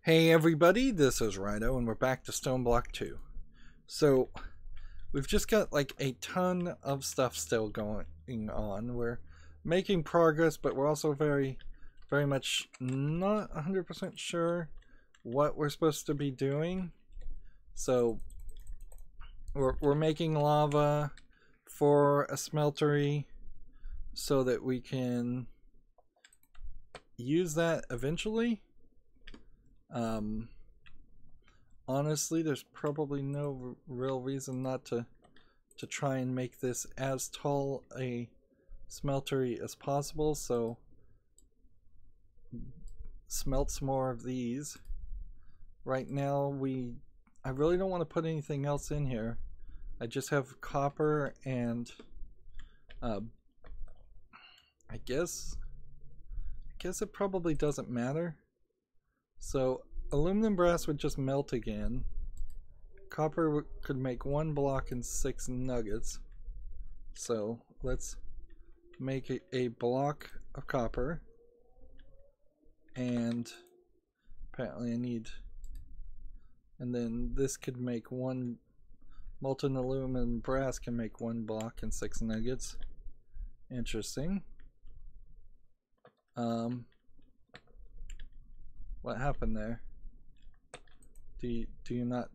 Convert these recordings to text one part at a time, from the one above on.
Hey everybody, this is Rydo and we're back to Stoneblock 2. So, we've just got like a ton of stuff still going on. We're making progress, but we're also very much not 100% sure what we're supposed to be doing. So, we're making lava for a smeltery so that we can use that eventually. Honestly, there's probably no real reason not to try and make this as tall a smeltery as possible, so smelt some more of these. Right now I really don't want to put anything else in here. I just have copper and I guess it probably doesn't matter. So aluminum brass would just melt again. Copper could make 1 block and 6 nuggets. So let's make a block of copper. And apparently I need... And then this could make 1... Molten aluminum brass can make 1 block and 6 nuggets. Interesting. What happened there? Do you not...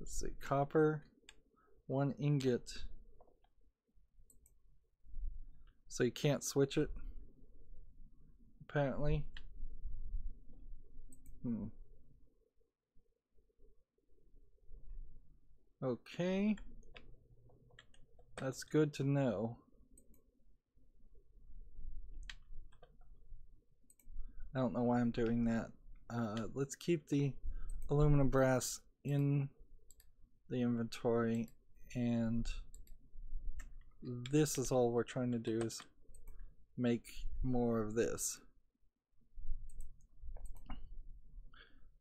Let's see, copper, 1 ingot. So you can't switch it, apparently. Okay. That's good to know. I don't know why I'm doing that. Let's keep the aluminum brass in the inventory, and this is all we're trying to do is make more of this.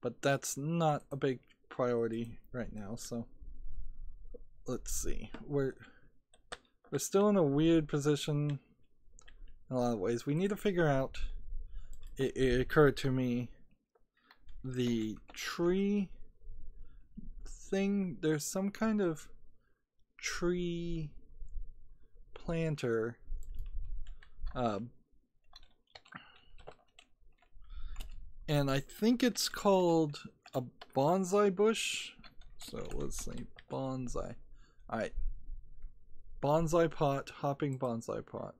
But that's not a big priority right now, so let's see. We're still in a weird position in a lot of ways. We need to figure out... It occurred to me, the tree thing, there's some kind of tree planter and I think it's called a bonsai bush. So let's see, bonsai. Alright, bonsai pot, hopping bonsai pot.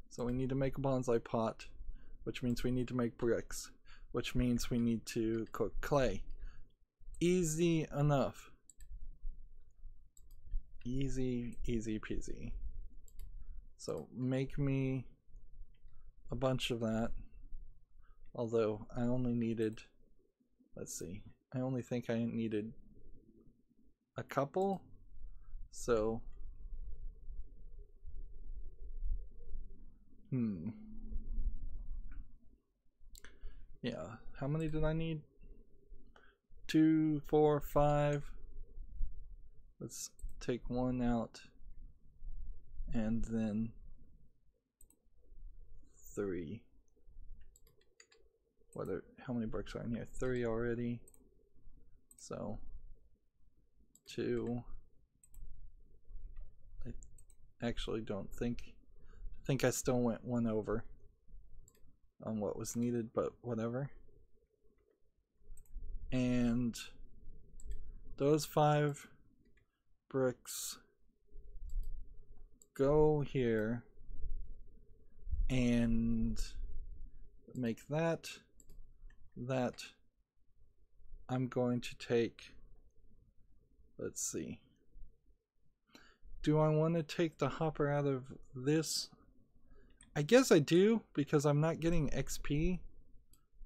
So we need to make a bonsai pot, which means we need to make bricks, which means we need to cook clay. Easy enough. Easy peasy. So make me a bunch of that. Although I only needed, let's see, I only think I needed a couple. So, yeah, how many did I need? 2, 4, 5. Let's take 1 out. And then 3. How many bricks are in here? 3 already. So, 2. I actually don't think... I think I still went 1 over on what was needed, but whatever. And those 5 bricks go here and make that. I'm going to take, let's see, do I want to take the hopper out of this? I guess I do, because I'm not getting XP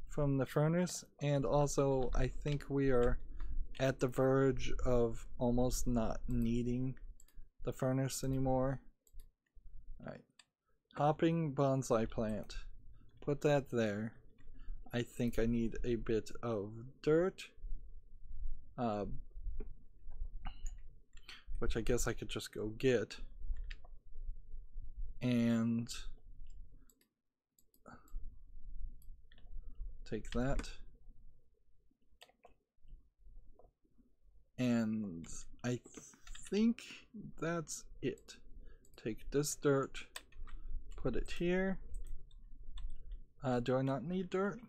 from the furnace, and also I think we are at the verge of almost not needing the furnace anymore. Alright, hopping bonsai plant, put that there. I think I need a bit of dirt, which I guess I could just go get. And take that. And I think that's it. Take this dirt, put it here. Do I not need dirt?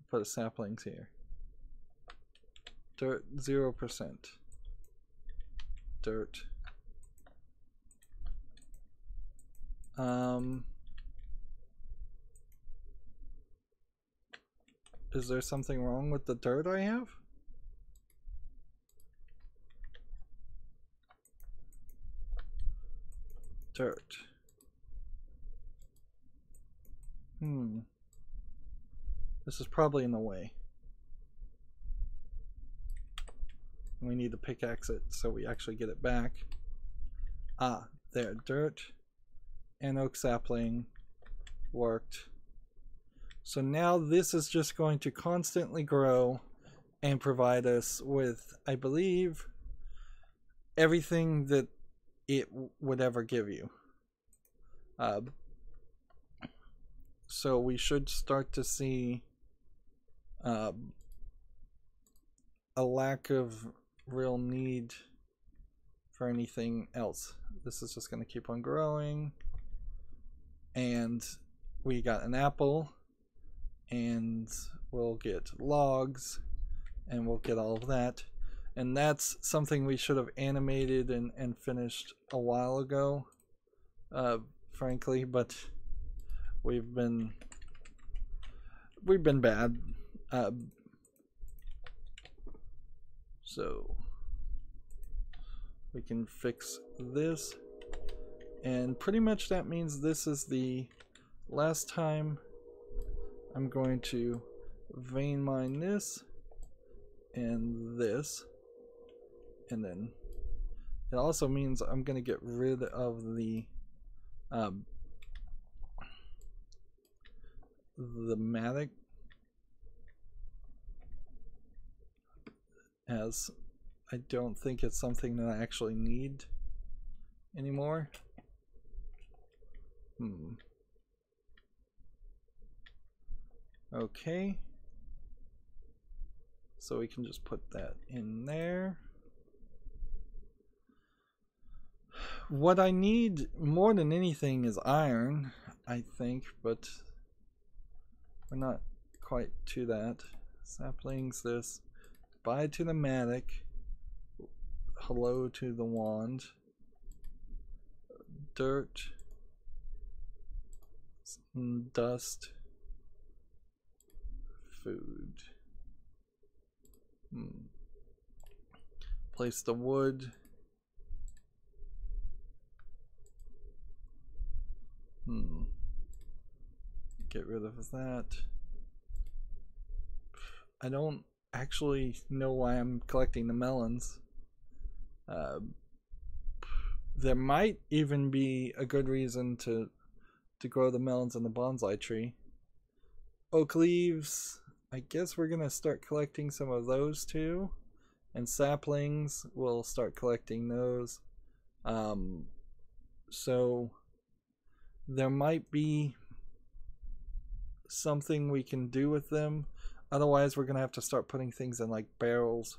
Put saplings here. Dirt 0%. Dirt. Is there something wrong with the dirt I have? Dirt. This is probably in the way. We need to pickaxe it so we actually get it back. Ah, there. Dirt and oak sapling worked. So now this is just going to constantly grow and provide us with, I believe, everything that it would ever give you. So we should start to see a lack of real need for anything else. This is just going to keep on growing. And we got an apple, and we'll get logs, and we'll get all of that. And that's something we should have animated and finished a while ago, frankly, but we've been bad. So we can fix this, and pretty much that means this is the last time I'm going to vein mine this and this, and then it also means I'm going to get rid of the matic, as I don't think it's something that I actually need anymore. Okay, so we can just put that in there. What I need more than anything is iron, I think, but we're not quite to that. Saplings, this. Bye to the matic. Hello to the wand. Dirt. Dust. Food. Place the wood. Get rid of that. I don't actually know why I'm collecting the melons. There might even be a good reason to grow the melons in the bonsai tree. Oak leaves, I guess we're gonna start collecting some of those too, and saplings, we'll start collecting those. So there might be something we can do with them. Otherwise we're gonna have to start putting things in like barrels,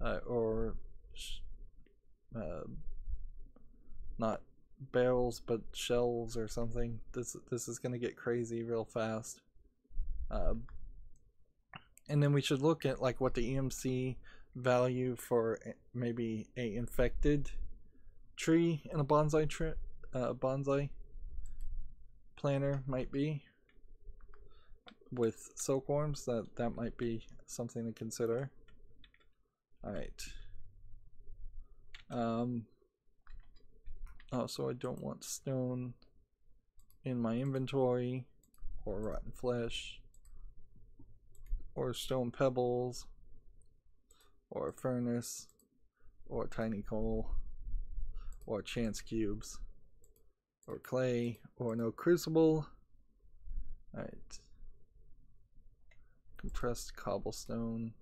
or not barrels but shelves or something. This is gonna get crazy real fast. And then we should look at like what the EMC value for maybe a infected tree in a bonsai bonsai planter might be with silkworms. That might be something to consider. All right. Also, I don't want stone in my inventory, or rotten flesh, or stone pebbles, or a furnace, or tiny coal, or chance cubes, or clay, or no crucible. Alright. Compressed cobblestone.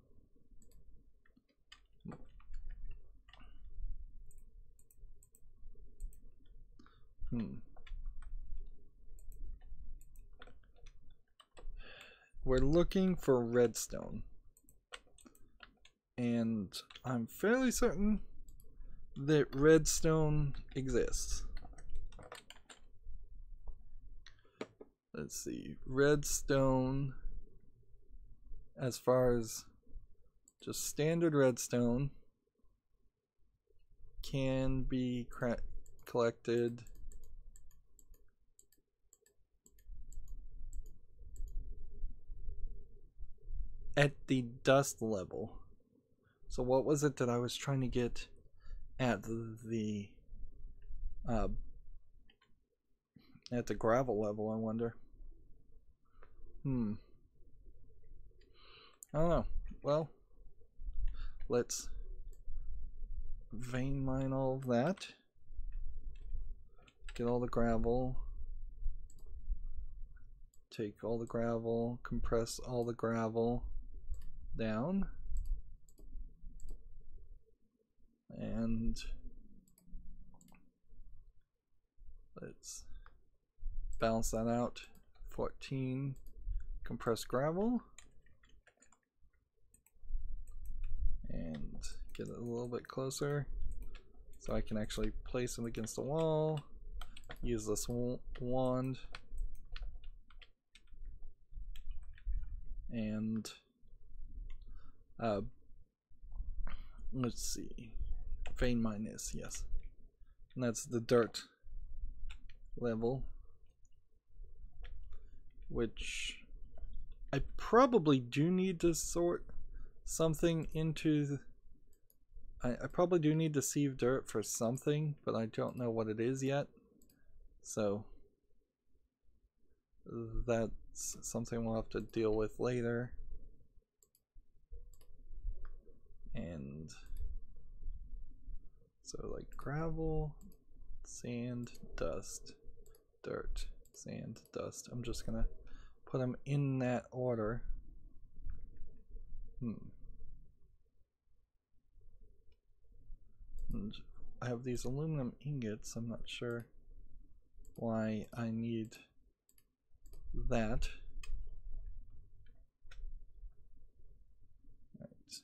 we're looking for redstone. And I'm fairly certain that redstone exists. Let's see, redstone, as far as just standard redstone, can be collected at the dust level. So what was it that I was trying to get at the gravel level, I wonder? I don't know. Well, let's vein mine all of that. Get all the gravel. Take all the gravel, compress all the gravel down. And let's balance that out. 14 compressed gravel. And get it a little bit closer so I can actually place them against the wall. Use this wand. And let's see. Vein mine is, yes. And that's the dirt level, which I probably do need to sort something into. I probably do need to sieve dirt for something, but I don't know what it is yet. So that's something we'll have to deal with later. And so like gravel, sand, dust, dirt, sand, dust. I'm just gonna put them in that order. And I have these aluminum ingots. I'm not sure why I need that. Right.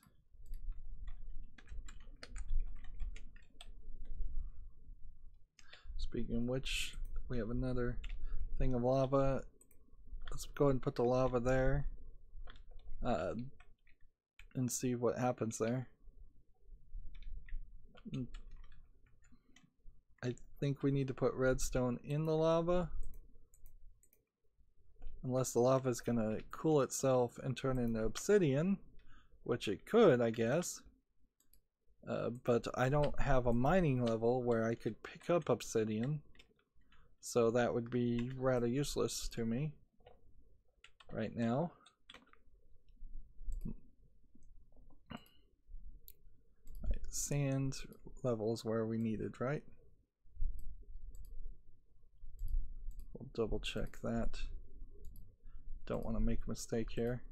Speaking of which, we have another thing of lava. Let's go ahead and put the lava there and see what happens there. I think we need to put redstone in the lava, unless the lava is going to cool itself and turn into obsidian, which it could, I guess. But I don't have a mining level where I could pick up obsidian, so that would be rather useless to me right now. Right, sand levels where we needed, right? We'll double check that. Don't want to make a mistake here.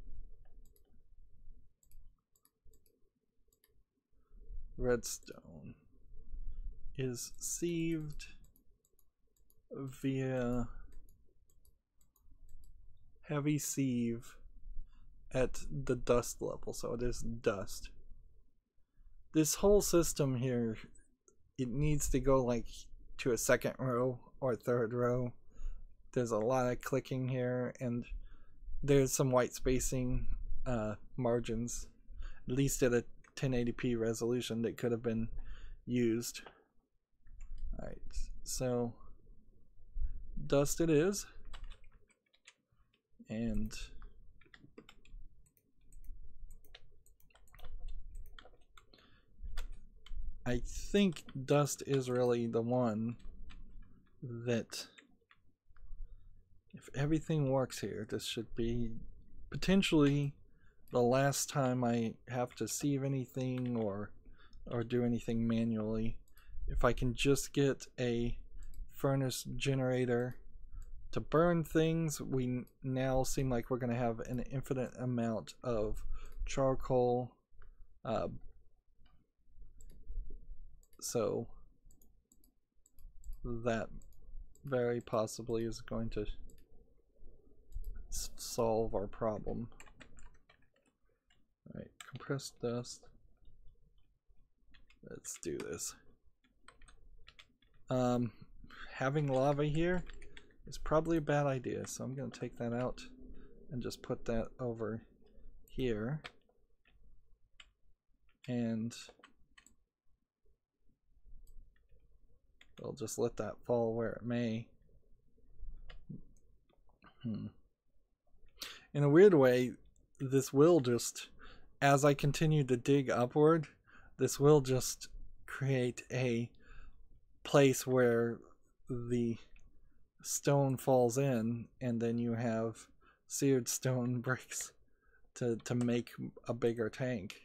Redstone is sieved via heavy sieve at the dust level, so it is dust. This whole system here, it needs to go like to a second row or third row. There's a lot of clicking here, and there's some white spacing margins, at least at a 1080p resolution, that could have been used. Alright, so dust it is. And I think dust is really the one that, if everything works here, this should be potentially the last time I have to sieve anything or do anything manually. If I can just get a furnace generator to burn things, we now seem like we're going to have an infinite amount of charcoal. So that very possibly is going to solve our problem. Alright, compressed dust. Let's do this. Having lava here is probably a bad idea, so I'm going to take that out and just put that over here. And I'll just let that fall where it may. In a weird way, this will just, as I continue to dig upward, this will just create a place where the stone falls in, and then you have seared stone bricks to make a bigger tank.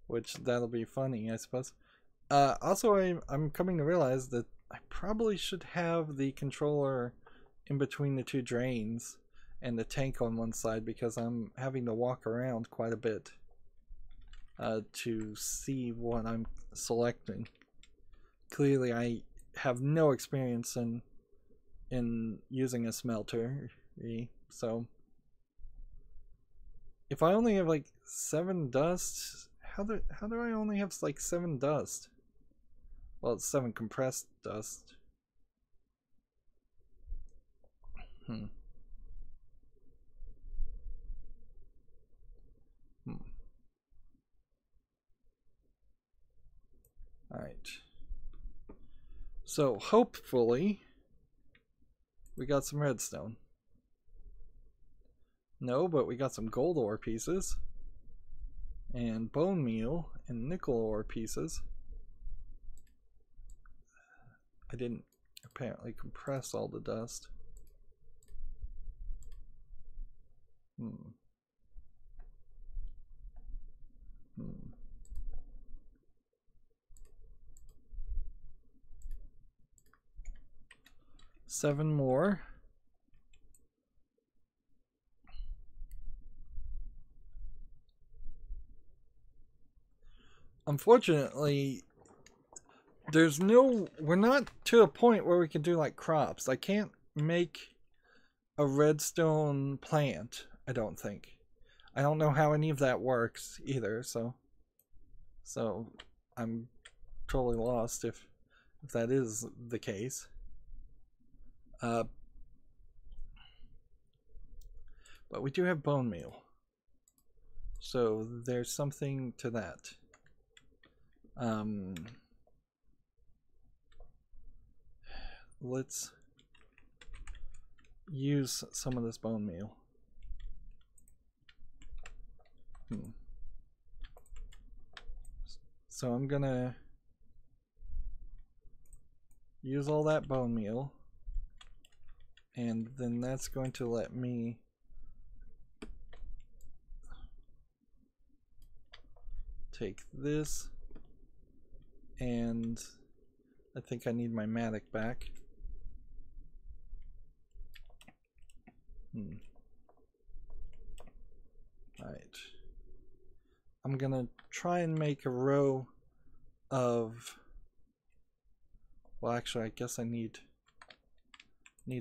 Which that'll be funny, I suppose. Also, I'm coming to realize that I probably should have the controller in between the two drains and the tank on one side, because I'm having to walk around quite a bit to see what I'm selecting. Clearly, I have no experience in using a smelter, so if I only have like 7 dust, how do I only have like 7 dust? Well, it's 7 compressed dust. Alright. So, hopefully, we got some redstone. No, but we got some gold ore pieces. And bone meal and nickel ore pieces. I didn't apparently compress all the dust. 7 more. Unfortunately, we're not to a point where we can do like crops. I can't make a redstone plant, I don't think. I don't know how any of that works either, so I'm totally lost if that is the case. But we do have bone meal, so there's something to that. Let's use some of this bone meal. So I'm gonna use all that bone meal, and then that's going to let me take this, and I think I need my matic back. Alright. I'm gonna try and make a row of, well, actually I guess I need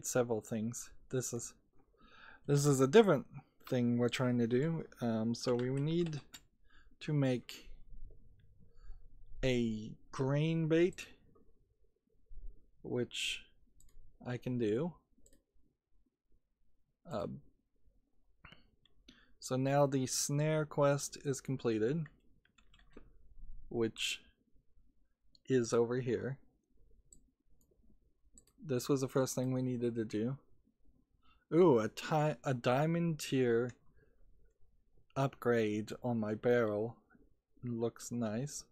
several things. This is a different thing we're trying to do. So we need to make a grain bait, which I can do. So now the snare quest is completed, which is over here. This was the first thing we needed to do. Ooh, a diamond tier upgrade on my barrel. Looks nice.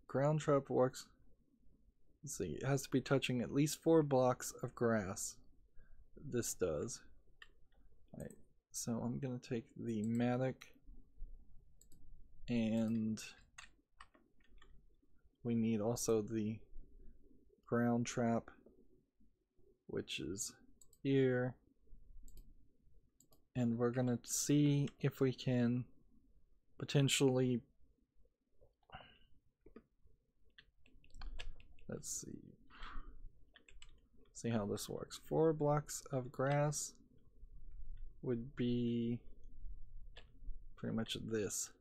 Ground trap works. Let's see, it has to be touching at least 4 blocks of grass. This does. Alright, so I'm gonna take the matic, and we need also the ground trap, which is here, and we're gonna see if we can potentially, let's see, See how this works. 4 blocks of grass would be pretty much this.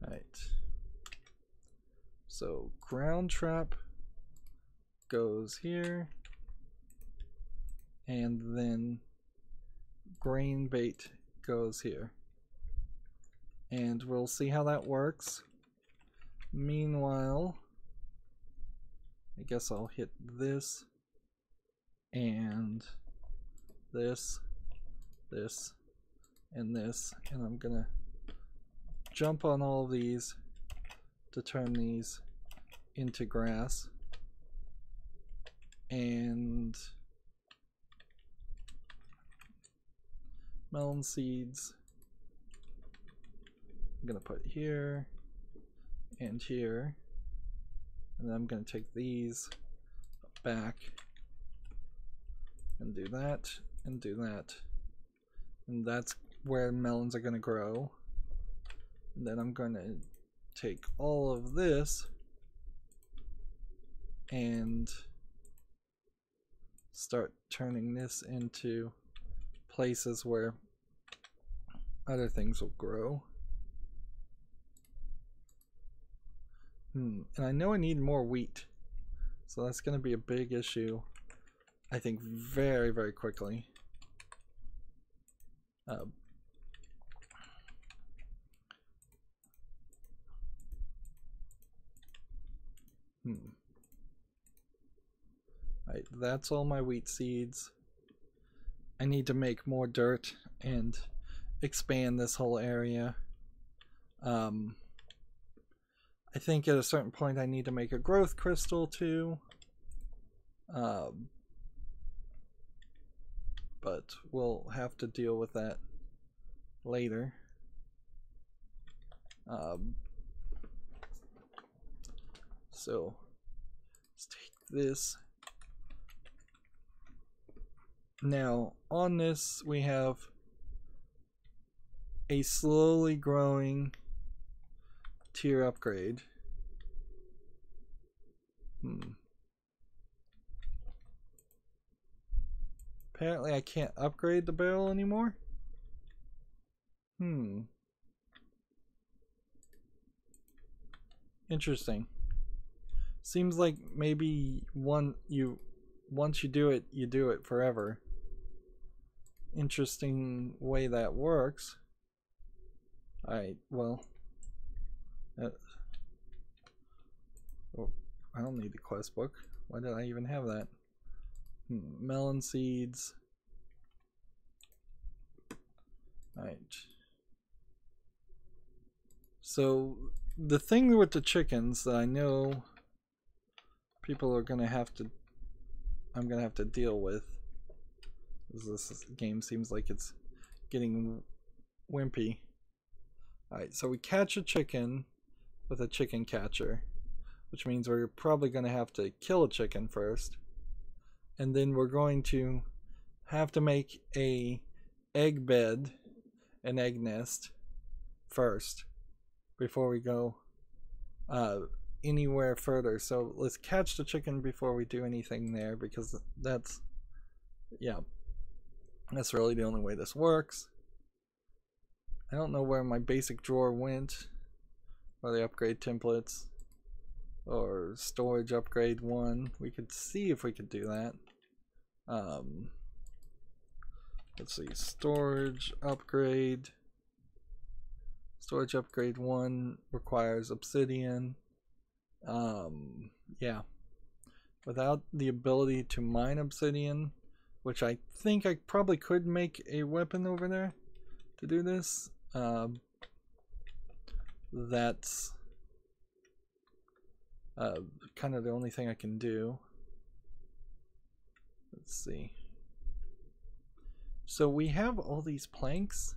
Alright. So ground trap goes here, and then grain bait goes here. And we'll see how that works. Meanwhile, I guess I'll hit this and this, this, and this, and I'm gonna jump on all of these to turn these into grass. And melon seeds I'm gonna put here and here, and then I'm gonna take these back and do that and do that, and that's where melons are gonna grow. And then I'm gonna take all of this and start turning this into places where other things will grow. And I know I need more wheat, so that's going to be a big issue, I think, very, very quickly. Right, that's all my wheat seeds. I need to make more dirt and expand this whole area. I think at a certain point I need to make a growth crystal too. But we'll have to deal with that later. So let's take this. Now on this we have a slowly growing tier upgrade. Apparently I can't upgrade the barrel anymore. Interesting. Seems like maybe once you do it forever. Interesting way that works. Alright, well, oh, I don't need the quest book. Why did I even have that? Melon seeds. Alright. So the thing with the chickens that I know people are gonna have to, I'm gonna have to deal with, is this game seems like it's getting wimpy. Alright, so we catch a chicken with a chicken catcher, which means we're probably going to have to kill a chicken first, and then we're going to have to make a egg bed, an egg nest first before we go anywhere further. So let's catch the chicken before we do anything there, because that's, yeah, that's really the only way this works. I don't know where my basic drawer went, or the upgrade templates, or storage upgrade 1. We could see if we could do that. Let's see, storage upgrade 1 requires obsidian. Yeah, without the ability to mine obsidian, which I think I probably could make a weapon over there to do this. That's kind of the only thing I can do. Let's see. So we have all these planks.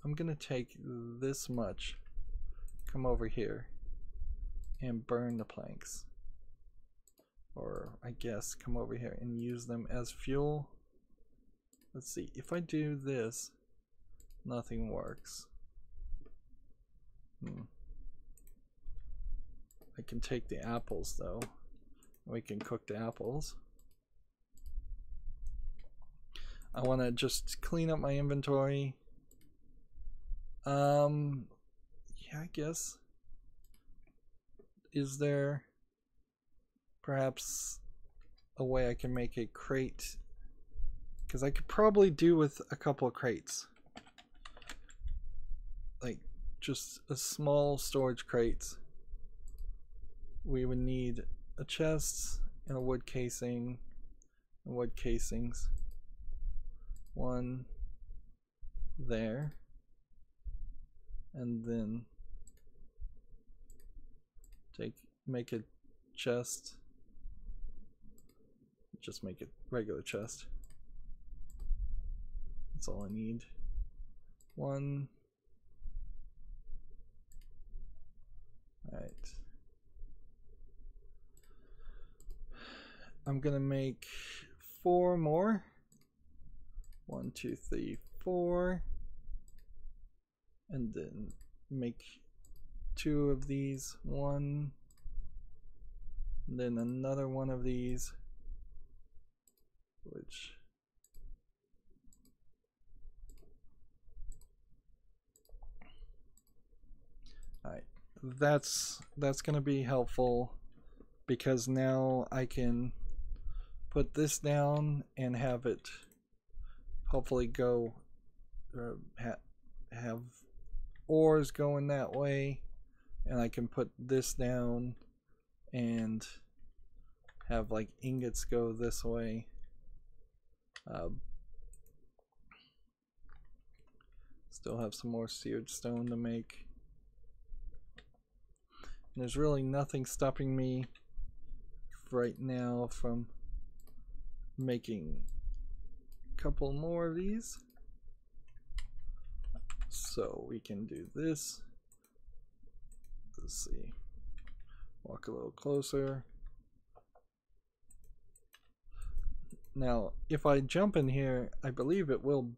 I'm gonna take this much, come over here, and burn the planks. Or I guess come over here and use them as fuel. Let's see, if I do this, nothing works. I can take the apples though. We can cook the apples. I want to just clean up my inventory. Yeah, I guess. Is there perhaps a way I can make a crate? Because I could probably do with a couple of crates. Like just a small storage crates. We would need a chest and a wood casing and wood casings. One there. And then make a chest. Just make it regular chest. That's all I need. One. Alright. I'm gonna make 4 more. 1, 2, 3, 4. And then make 2 of these. 1. And then another one of these. Which alright, that's gonna be helpful because now I can put this down and have it hopefully go have ores going that way, and I can put this down and have like ingots go this way. Still have some more seared stone to make. And there's really nothing stopping me right now from making a couple more of these. So we can do this. Let's see. Walk a little closer. Now, if I jump in here, I believe it will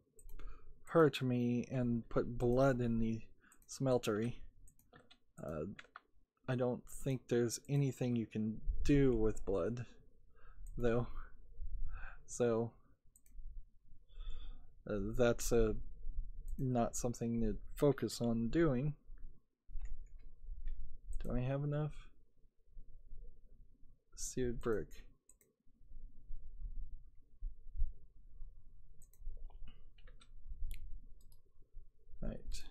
hurt me and put blood in the smeltery. I don't think there's anything you can do with blood, though. So, that's not something to focus on doing. Do I have enough? Seared brick. Right.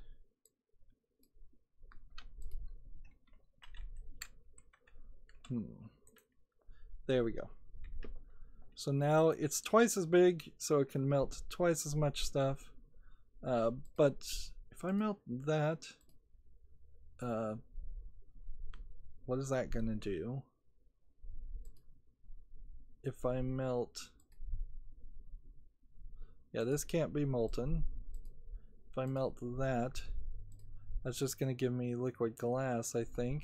There we go. So now it's twice as big, so it can melt twice as much stuff. But if I melt that, what is that gonna do? If I melt, yeah, this can't be molten. If I melt that, that's just gonna give me liquid glass, I think.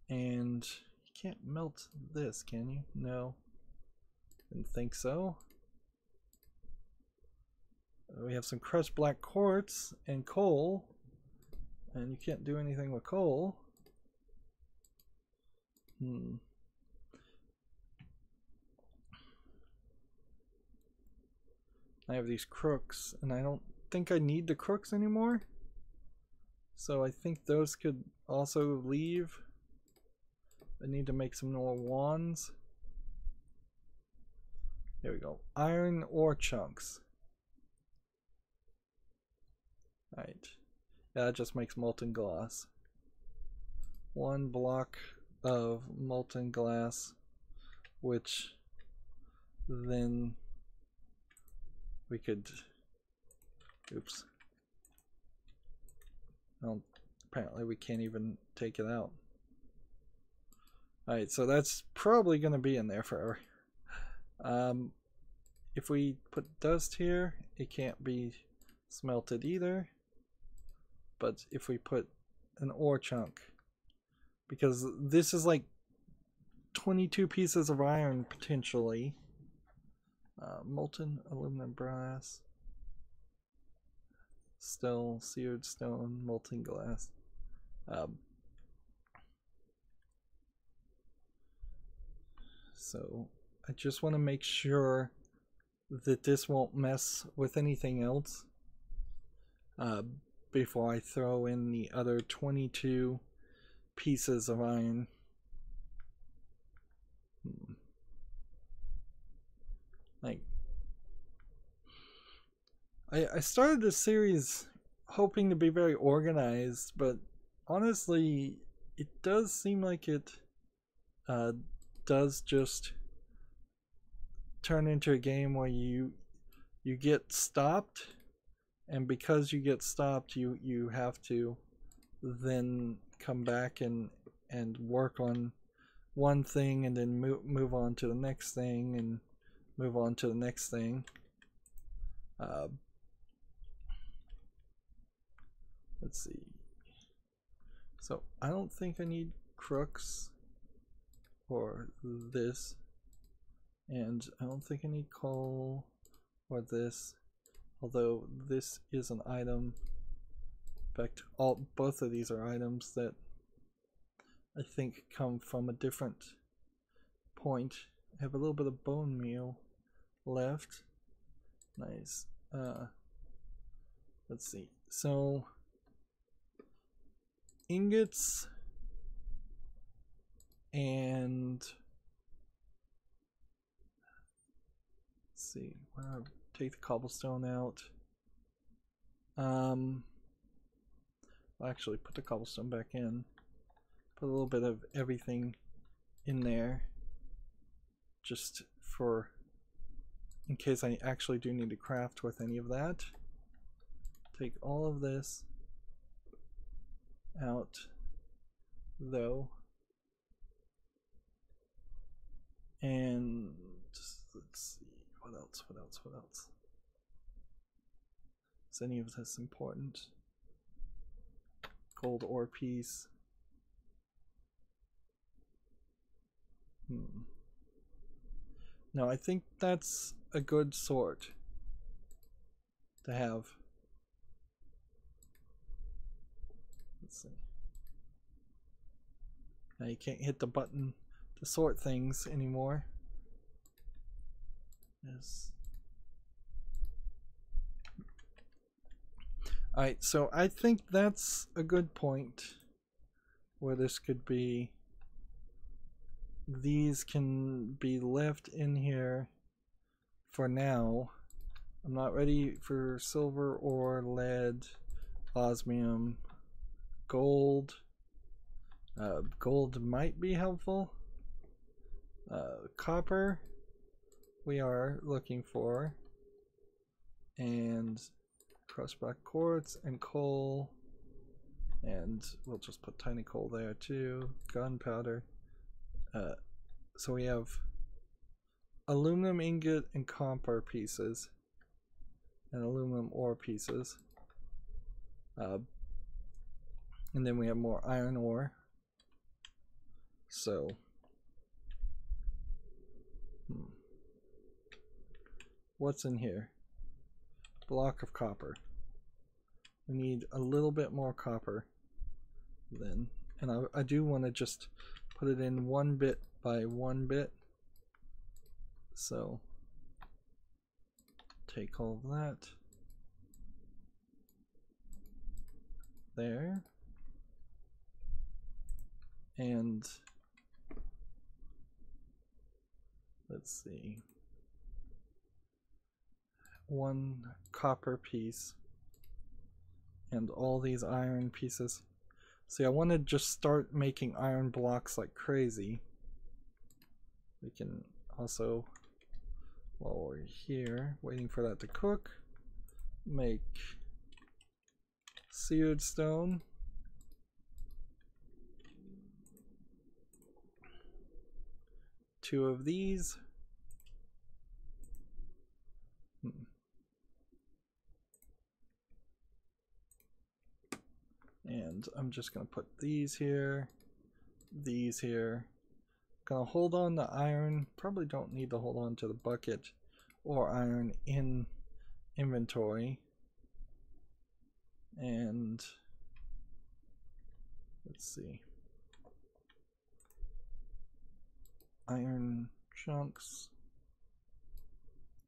And you can't melt this, can you? No, didn't think so. We have some crushed black quartz and coal, and you can't do anything with coal. I have these crooks, and I don't think I need the crooks anymore. So I think those could also leave. I need to make some more wands. There we go. Iron ore chunks. Right. Yeah, that just makes molten glass. 1 block of molten glass, which then we could, oops. Well, apparently we can't even take it out. Alright, so that's probably going to be in there forever. If we put dust here, it can't be smelted either. But if we put an ore chunk, because this is like 22 pieces of iron potentially. Molten aluminum brass, still seared stone, molten glass. So I just want to make sure that this won't mess with anything else before I throw in the other 22 pieces of iron. Like, I started this series hoping to be very organized, but honestly, it does seem like it does just turn into a game where you get stopped, and because you get stopped, you have to then come back and work on one thing, and then move on to the next thing, and move on to the next thing. Let's see. So I don't think I need crooks for this, and I don't think I need coal for this, although this is an item. In fact, both of these are items that I think come from a different point. I have a little bit of bone meal left. Nice. Let's see. So ingots and let's see. I'll take the cobblestone out. I'll actually put the cobblestone back in. Put a little bit of everything in there, just for in case I actually do need to craft with any of that. Take all of this out though, and let's see, what else? Is any of this important? Gold ore piece. No, I think that's a good sort to have. Let's see. Now you can't hit the button to sort things anymore. Yes. Alright, so I think that's a good point where this could be. These can be left in here for now. I'm not ready for silver or lead, osmium, gold. Gold might be helpful. Copper we are looking for, and crossback quartz and coal, and we'll just put tiny coal there too. Gunpowder. So we have aluminum ingot and copper pieces, and aluminum ore pieces, and then we have more iron ore. So what's in here? Block of copper. We need a little bit more copper then, and I do want to just put it in 1 bit by 1 bit. So take all of that there, and let's see, 1 copper piece and all these iron pieces. See, I want to just start making iron blocks like crazy. We can also, while we're here waiting for that to cook, make seared stone. Two of these. And I'm just going to put these here, these here. Gonna hold on to iron. Probably don't need to hold on to the bucket or iron in inventory. And let's see. Iron chunks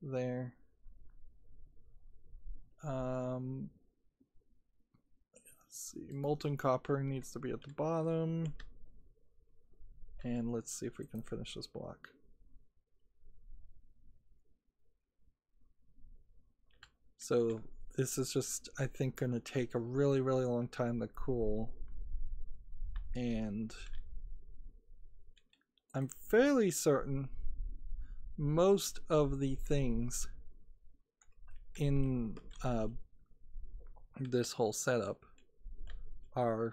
there. Let's see, molten copper needs to be at the bottom. And let's see if we can finish this block. So this is just, I think, going to take a really, really long time to cool. And I'm fairly certain most of the things in this whole setup are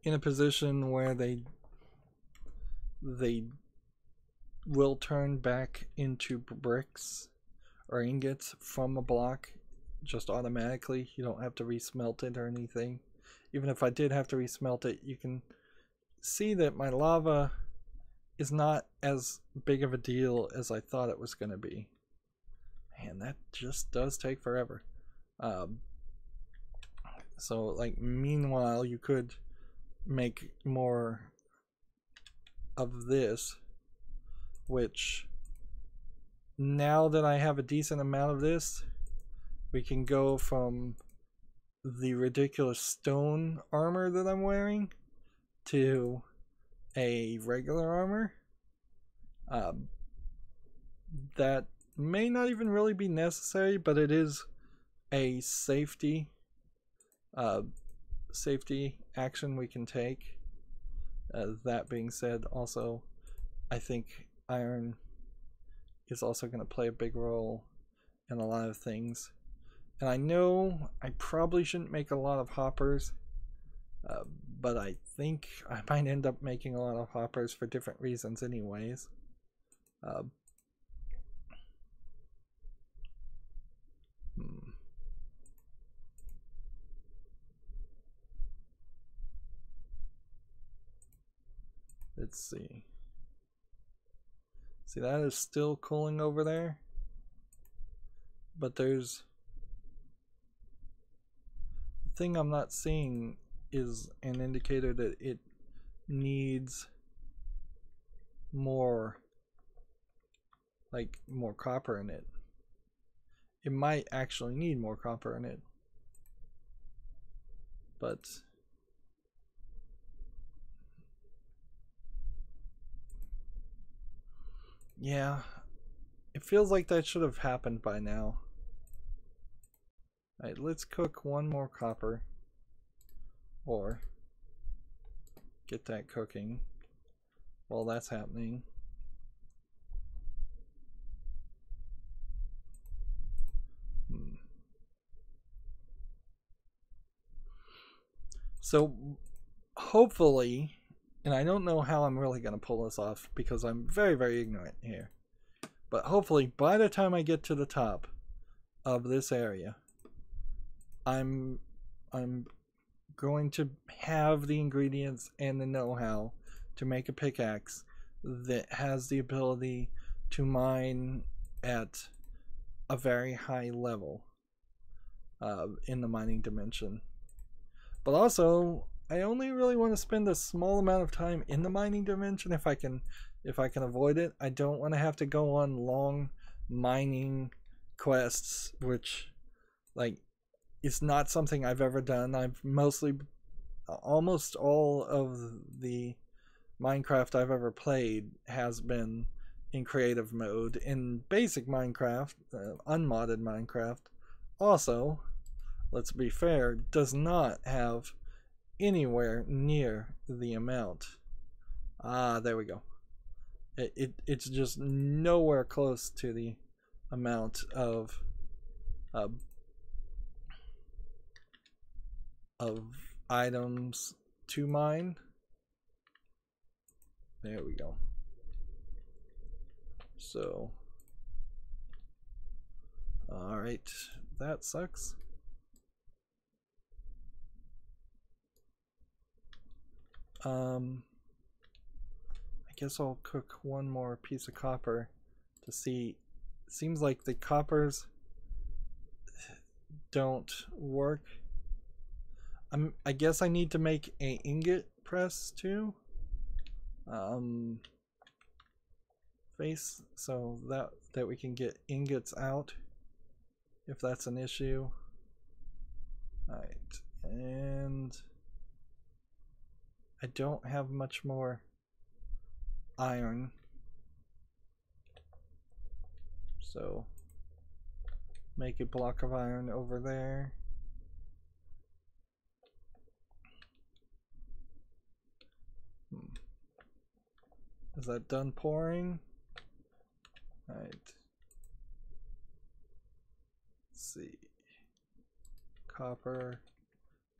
in a position where they will turn back into bricks or ingots from a block just automatically. You don't have to resmelt it or anything. Even if I did have to resmelt it, you can see that my lava is not as big of a deal as I thought it was going to be. And that just does take forever. So like meanwhile you could make more of this, which now that I have a decent amount of this, we can go from the ridiculous stone armor that I'm wearing to a regular armor. That may not even really be necessary, but it is a safety action we can take. That being said, also I think iron is also going to play a big role in a lot of things. And I know I probably shouldn't make a lot of hoppers, but I think I might end up making a lot of hoppers for different reasons anyways. Let's see. See, that is still cooling over there, but there's the thing I'm not seeing is an indicator that it needs more, like more copper in it. It might actually need more copper in it, but yeah, it feels like that should have happened by now. Alright, let's cook one more copper, or get that cooking while that's happening. So hopefully, and I don't know how I'm really going to pull this off because I'm very, very ignorant here, but hopefully by the time I get to the top of this area, I'm going to have the ingredients and the know-how to make a pickaxe that has the ability to mine at a very high level in the mining dimension. But also, I only really want to spend a small amount of time in the mining dimension if I can avoid it. I don't want to have to go on long mining quests, which, like, it's not something I've ever done. I've almost all of the Minecraft I've ever played has been in creative mode. In basic Minecraft, unmodded Minecraft, also, let's be fair, does not have anywhere near the amount. There we go. It's just nowhere close to the amount of items to mine. There we go. So, all right, that sucks. I guess I'll cook one more piece of copper to see. It seems like the coppers don't work. I guess I need to make an ingot press too. face so that we can get ingots out if that's an issue. Alright, and I don't have much more iron, so make a block of iron over there. Is that done pouring? Alright. Let's see. Copper,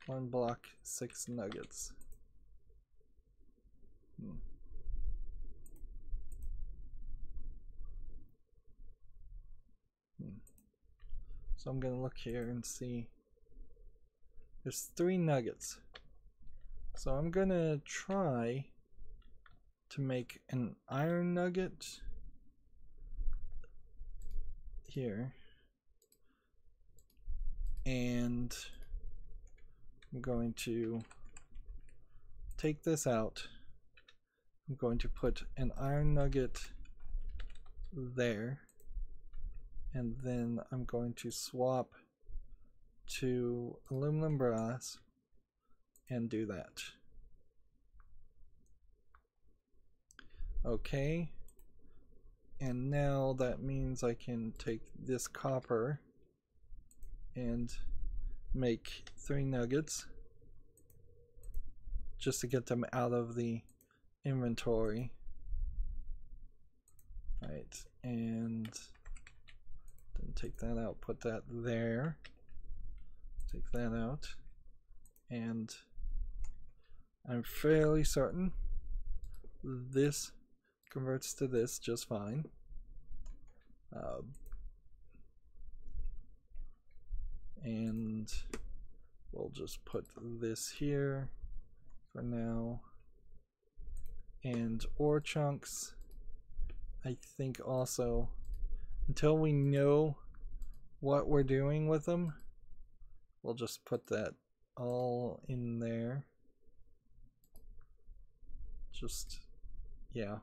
1 block, 6 nuggets. So I'm gonna look here and see. There's 3 nuggets. So I'm gonna try to make an iron nugget here, and I'm going to take this out. I'm going to put an iron nugget there, and then I'm going to swap to aluminum brass and do that. Okay, and now that means I can take this copper and make 3 nuggets just to get them out of the inventory. Right, and then take that out, put that there, take that out, and I'm fairly certain this converts to this just fine. And we'll just put this here for now. And ore chunks, I think also, until we know what we're doing with them, we'll just put that all in there. Just, yeah.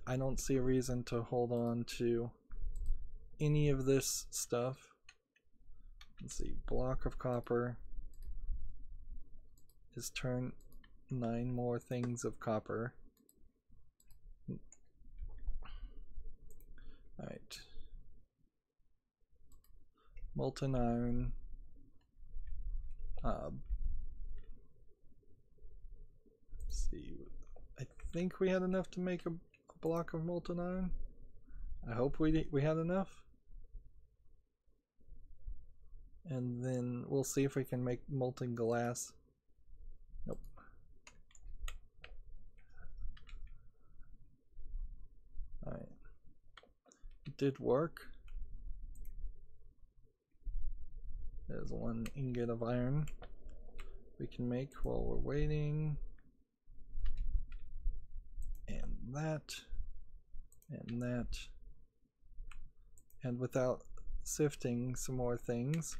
I don't see a reason to hold on to any of this stuff. Let's see, block of copper is turn 9 more things of copper. Alright. Molten iron. Let's see. I think we had enough to make a block of molten iron. I hope we had enough. And then we'll see if we can make molten glass. Nope. Alright. It did work. There's 1 ingot of iron we can make while we're waiting. And that. And that. And without sifting some more things,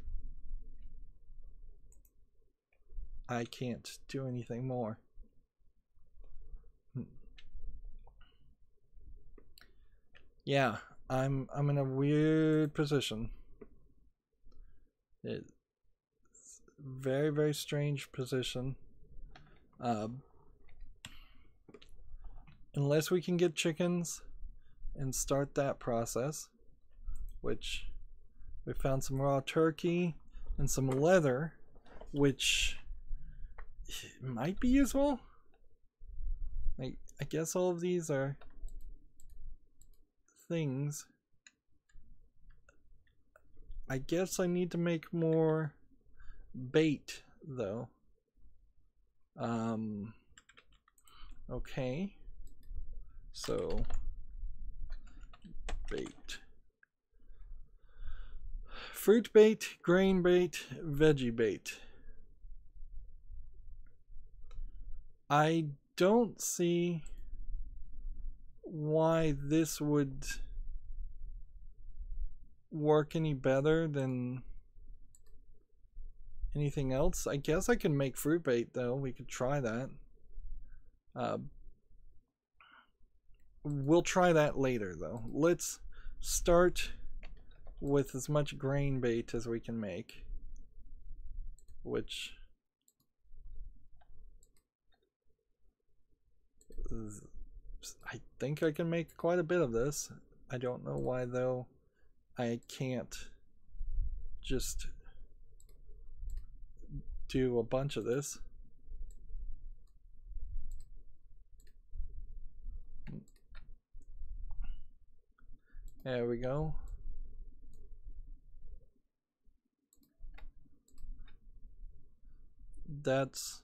I can't do anything more. Yeah, I'm in a weird position. It's very, very strange position. Unless we can get chickens and start that process, which we found some raw turkey and some leather, which might be useful. I guess all of these are things. I guess I need to make more bait though. Okay, so bait, fruit bait, grain bait, veggie bait. I don't see why this would work any better than anything else. I guess I can make fruit bait though. We could try that. we'll try that later though. Let's start with as much grain bait as we can make, which is, I think I can make quite a bit of this. I don't know why though I can't just do a bunch of this. There we go. That's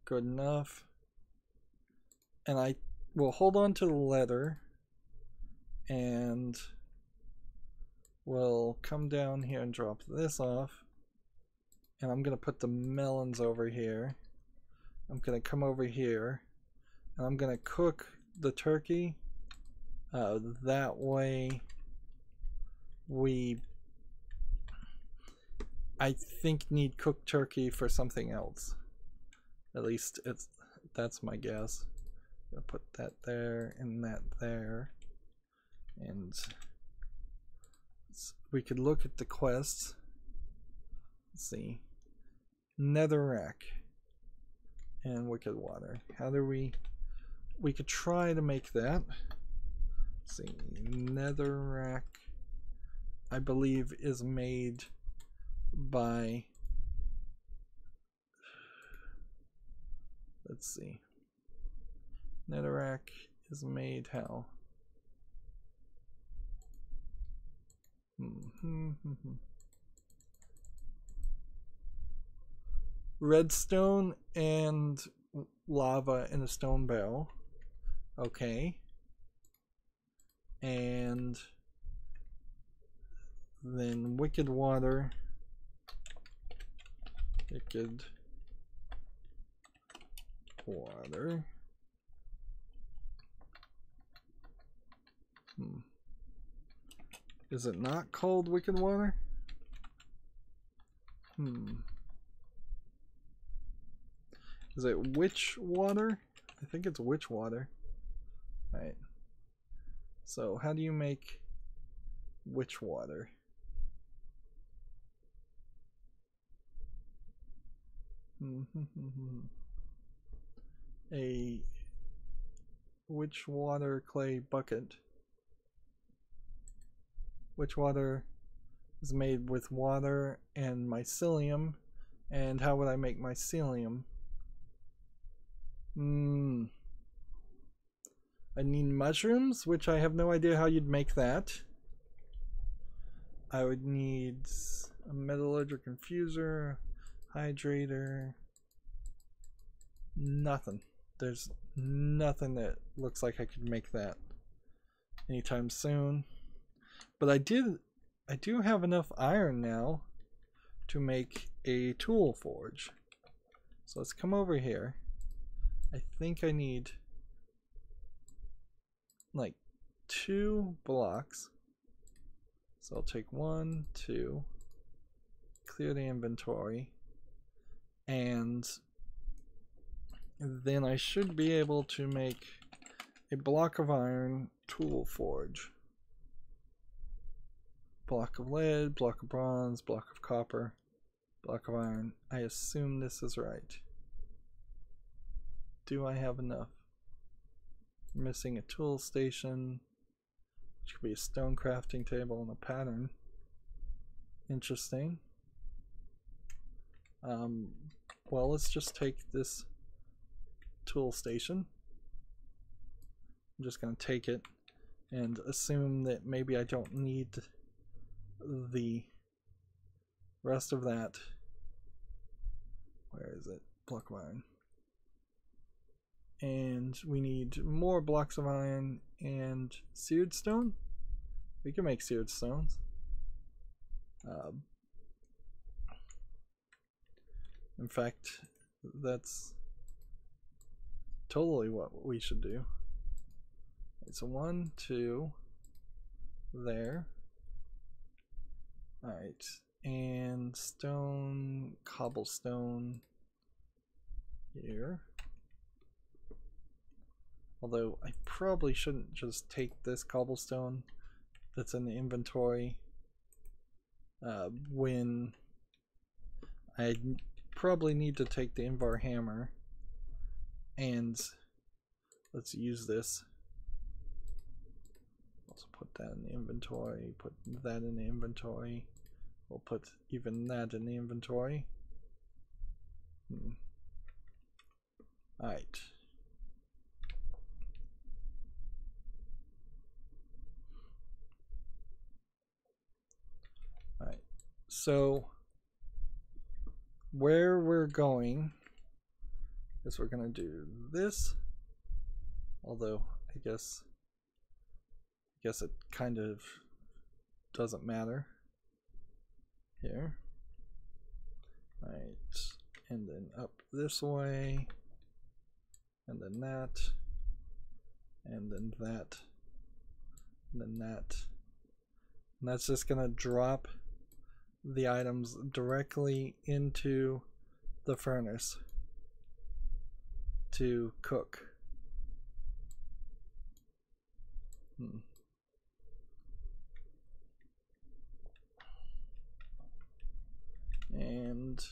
good enough. And I will hold on to the leather and we'll come down here and drop this off. And I'm going to put the melons over here. I'm going to come over here and I'm going to cook the turkey. That way we, I think, need cooked turkey for something else. At least that's my guess. I'll put that there and that there. And we could look at the quests. Let's see. Netherrack and wicked water. How do we could try to make that. Let's see. Netherrack, I believe, is made by, let's see. Netherrack is made how? Redstone and lava in a stone barrel. Okay. And then wicked water. Wicked water. Is it not called wicked water? Is it witch water? I think it's witch water. Right. So how do you make witch water? A witch water clay bucket. Witch water is made with water and mycelium. And how would I make mycelium? I need mushrooms, which I have no idea how you'd make that. I would need a metallurgic infuser, hydrator. Nothing. There's nothing that looks like I could make that anytime soon. But I do have enough iron now to make a tool forge. So let's come over here. I think I need like 2 blocks. So I'll take 1, 2, clear the inventory, and then I should be able to make a block of iron tool forge. Block of lead, block of bronze, block of copper, block of iron. I assume this is right. Do I have enough? I'm missing a tool station, which could be a stone crafting table and a pattern. Interesting. Well, let's just take this tool station. I'm just going to take it and assume that maybe I don't need the rest of that. Where is it? Block of iron. And we need more blocks of iron and seared stone. We can make seared stones. In fact, that's totally what we should do. So 1, 2, there. Alright, and stone, cobblestone here. Although I probably shouldn't just take this cobblestone that's in the inventory when I probably need to take the Invar hammer. And let's use this. Also put that in the inventory, put that in the inventory. We'll put even that in the inventory. Alright. Alright. So where we're going is we're gonna do this. Although I guess it kind of doesn't matter here. Right, and then up this way, and then that, and then that, and then that. And that's just gonna drop the items directly into the furnace to cook. And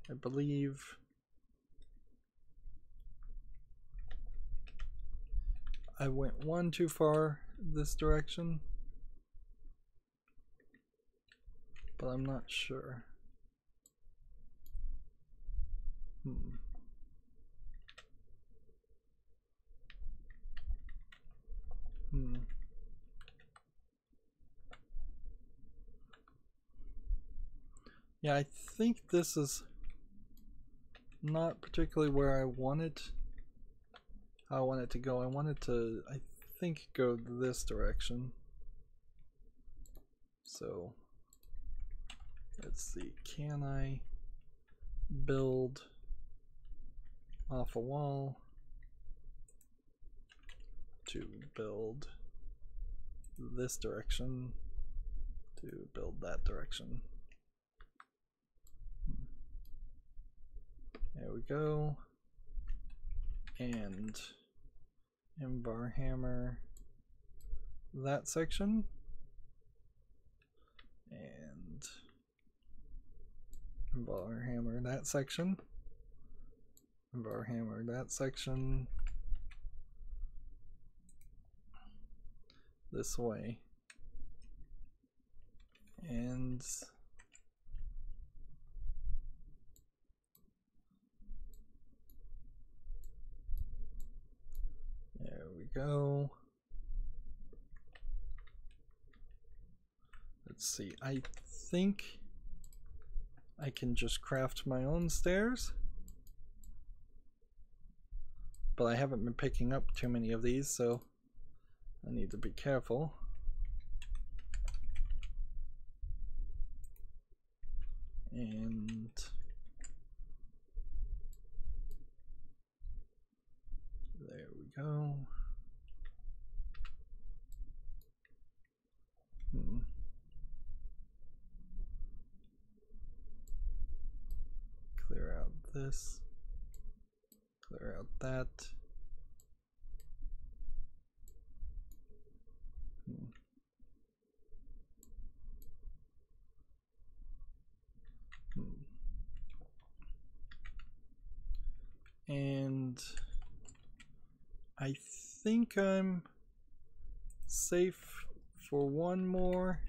I believe I went one too far this direction, but I'm not sure. Yeah, I think this is not particularly where I want it. How I want it to go. I want it to, I think, go this direction. So let's see, can I build off a wall to build this direction to build that direction? There we go. And Invar hammer that section. And Invar hammer that section. Invar hammer that section. This way. And there we go. Let's see, I think I can just craft my own stairs, but I haven't been picking up too many of these, so I need to be careful. And there we go. Clear out this. Clear out that. And I think I'm safe for one more.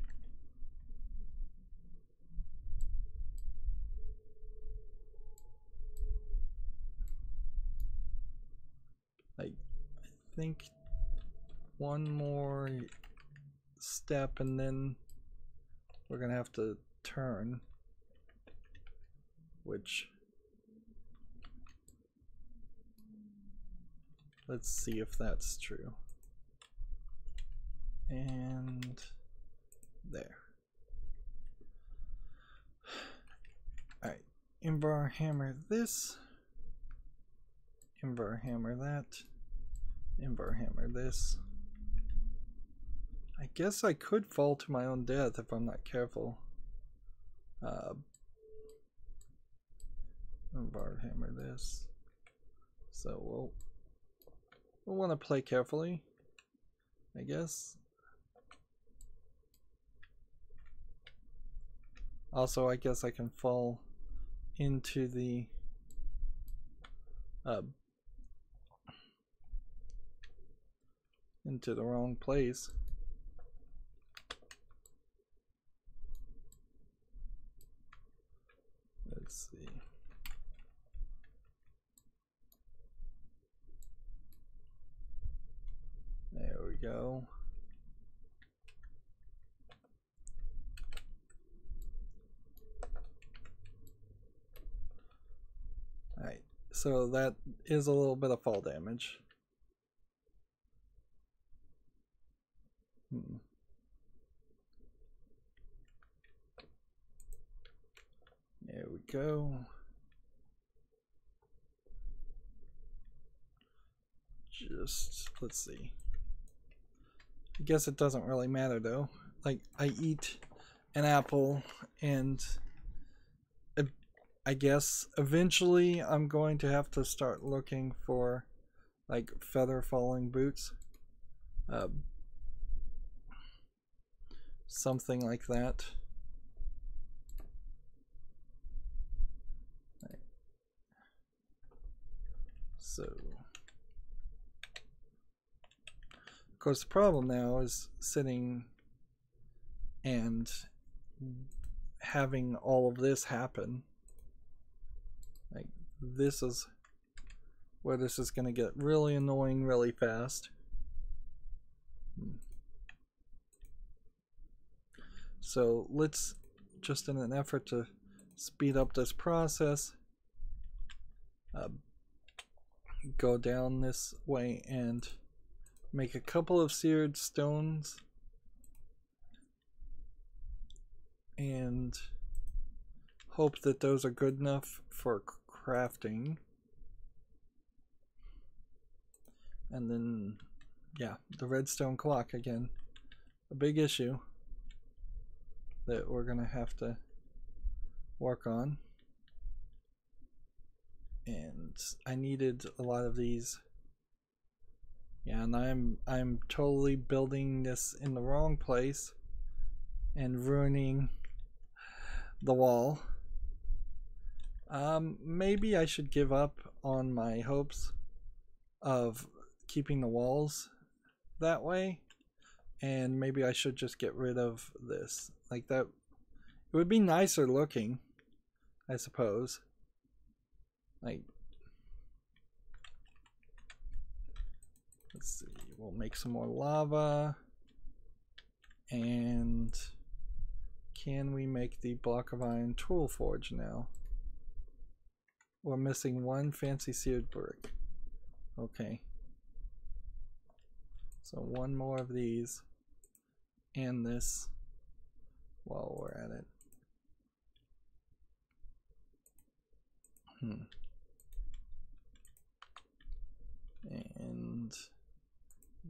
I think one more step and then we're gonna have to turn, which let's see if that's true. And there. Alright, Invar hammer this, Invar hammer that, Invar hammer this. I guess I could fall to my own death if I'm not careful. Bar hammer this. So we'll want to play carefully, I guess. Also, I guess I can fall into the wrong place. Let's see. There we go. Alright, so that is a little bit of fall damage. There we go. Just, let's see. I guess it doesn't really matter though. Like, I eat an apple and I guess eventually I'm going to have to start looking for like feather falling boots. Something like that. Right. So, of course, the problem now is sitting and having all of this happen. Like, this is where this is going to get really annoying really fast. So let's, just in an effort to speed up this process, go down this way and make a couple of seared stones and hope that those are good enough for crafting. And then, yeah, the redstone clock again, a big issue that we're gonna have to work on. And I needed a lot of these. Yeah, and I'm totally building this in the wrong place and ruining the wall. Maybe I should give up on my hopes of keeping the walls that way, and maybe I should just get rid of this. Like that, it would be nicer looking, I suppose. Like, let's see, we'll make some more lava. And can we make the block of iron tool forge now? We're missing one fancy seared brick. Okay. So one more of these and this while we're at it. And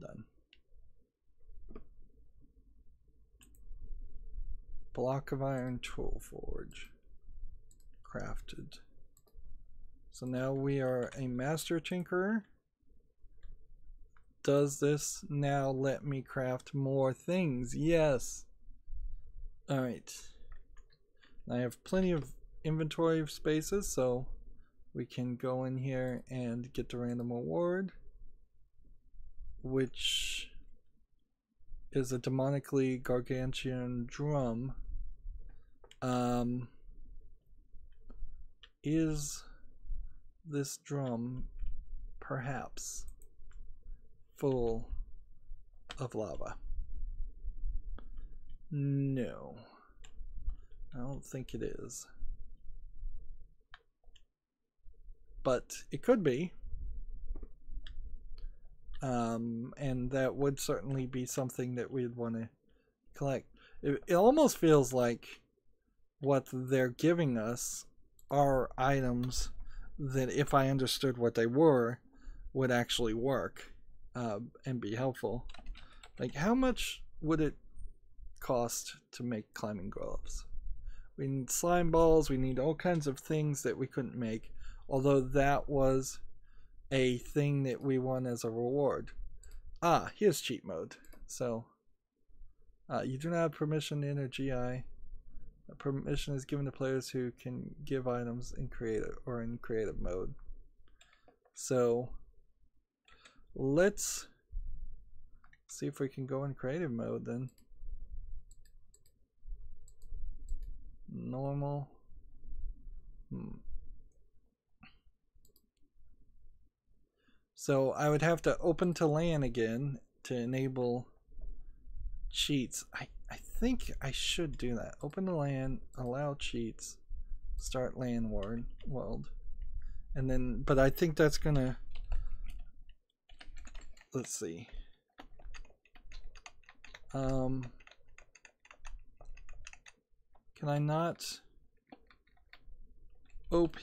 done. Block of iron tool forge crafted. So now we are a master tinkerer. Does this now let me craft more things? Yes. Alright. I have plenty of inventory spaces, so we can go in here and get the random award, which is a demonically gargantuan drum. Is this drum perhaps full of lava? No, I don't think it is, but it could be. And that would certainly be something that we'd want to collect. It almost feels like what they're giving us are items that, if I understood what they were, would actually work and be helpful. Like, how much would it cost to make climbing gloves? We need slime balls, we need all kinds of things that we couldn't make. Although that was a thing that we won as a reward. Ah, here's cheat mode. So, you do not have permission to enter GI. Permission is given to players who can give items in creative or in creative mode. So, let's see if we can go in creative mode then. Normal. So I would have to open to LAN again to enable cheats. I think I should do that. Open to LAN, allow cheats, start LAN world. And then, but I think that's gonna, let's see. Can I not OP?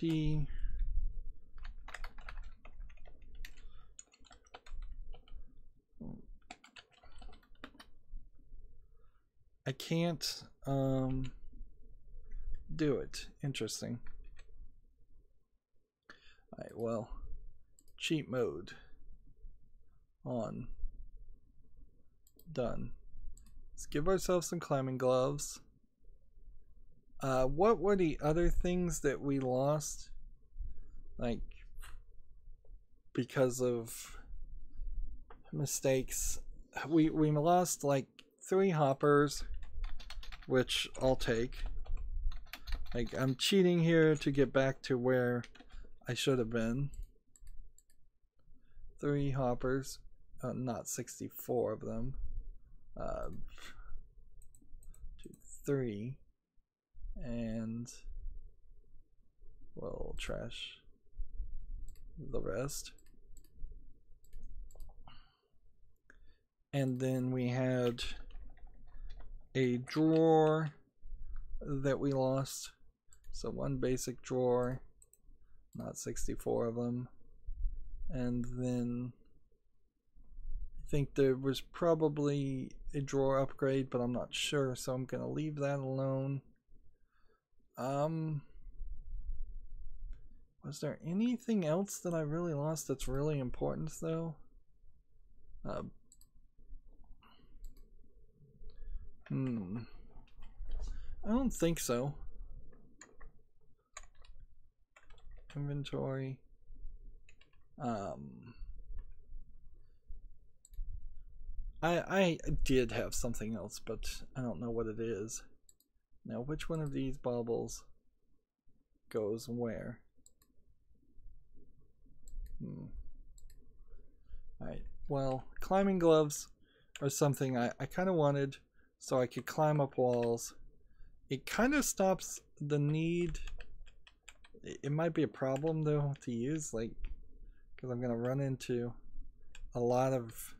I can't do it. Interesting. Alright, well, cheat mode on. Done. Let's give ourselves some climbing gloves. What were the other things that we lost? Like, because of mistakes. We lost like 3 hoppers, which I'll take. Like, I'm cheating here to get back to where I should have been. 3 hoppers, not 64 of them. 3, and we'll trash the rest. And then we had a drawer that we lost. So 1 basic drawer, not 64 of them. And then I think there was probably a drawer upgrade, but I'm not sure, so I'm gonna leave that alone. Was there anything else that I really lost that's really important though? I don't think so. Inventory. I did have something else, but I don't know what it is. Now, which one of these baubles goes where? Alright, well, climbing gloves are something I kind of wanted so I could climb up walls. It kind of stops the need. It might be a problem though to use, like, because I'm gonna run into a lot of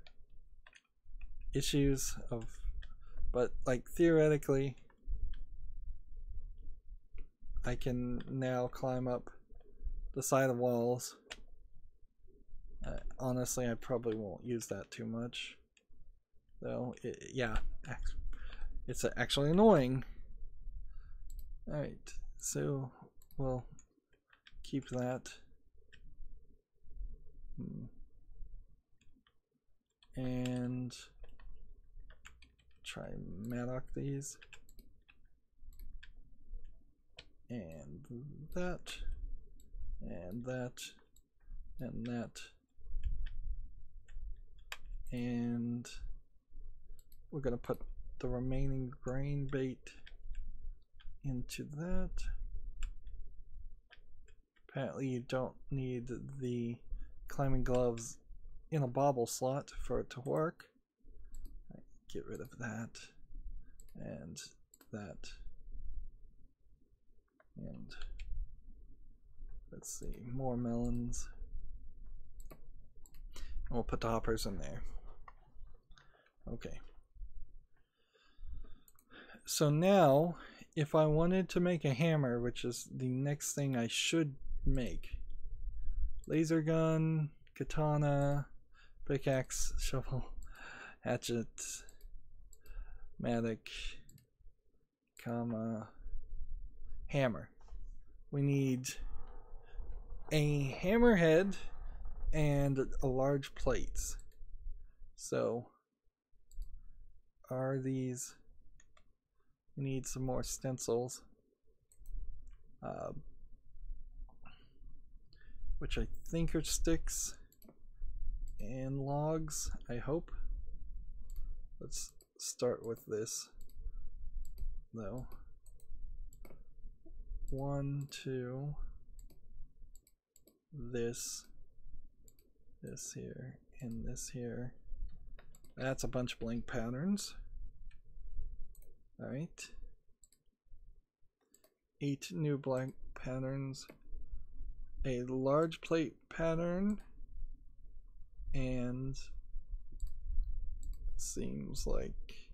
issues of, but like theoretically I can now climb up the side of walls. Honestly, I probably won't use that too much though. Yeah, it's actually annoying. Alright, so we'll keep that. And try Maddock these. And that. And that. And that. And we're going to put the remaining grain bait into that. Apparently you don't need the climbing gloves in a bauble slot for it to work. Get rid of that and that, and let's see, more melons, and we'll put the hoppers in there. Okay, so now if I wanted to make a hammer, which is the next thing I should make, laser gun, katana, pickaxe, shovel, hatchet, mattock, comma, hammer. We need a hammerhead and a large plates. So are these, we need some more stencils, which I think are sticks and logs, I hope. Let's start with this though. 1, 2, this here, and this here. That's a bunch of blank patterns. Alright. 8 new blank patterns. A large plate pattern. And it seems like